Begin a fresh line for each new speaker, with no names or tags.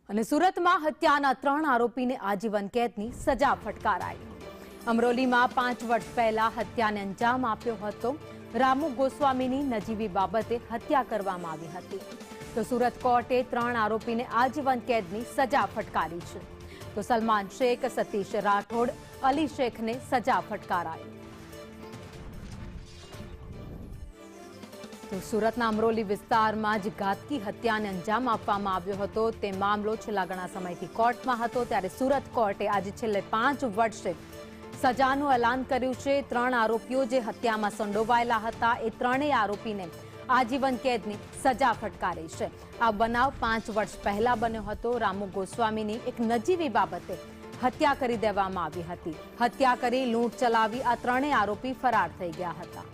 અને સુરતમાં હત્યાના 3 આરોપીને આજીવન કેદની સજા ફટકારાઈ। અમરોલીમાં 5 વર્ષ પહેલા હત્યાને અંજામ આપ્યો હતો। રામુ ગોસ્વામીની નજીવી બાબતે હત્યા કરવામાં આવી હતી। તો સુરત કોર્ટે 3 આરોપીને આજીવન કેદની સજા ફટકારી છે। તો સલમાન શેખ, સતીશ રાઠોડ, અલી શેખને સજા ફટકારાઈ। તો સુરતના અમરોલી વિસ્તારમાં જ ઘાતકી હત્યાને અંજામ આપવામાં આવ્યો હતો તે મામલો છેલ્લા ઘણા સમયથી કોર્ટમાં હતો, ત્યારે સુરત કોર્ટે આજે છેલ્લે 5 વર્ષે સજાનું એલાન કર્યું છે। 3 આરોપીઓ જે હત્યામાં સંડોવાયેલા હતા એ ત્રણેય આરોપીને આજીવન કેદની સજા ફટકારી છે। આ બનાવ 5 વર્ષ પહેલા બન્યો હતો। રામુ ગોસ્વામીની એક નજીવી બાબતે હત્યા કરી દેવામાં આવી હતી। હત્યા કરી લૂંટ ચલાવી આ ત્રણેય આરોપી ફરાર થઈ ગયા હતા।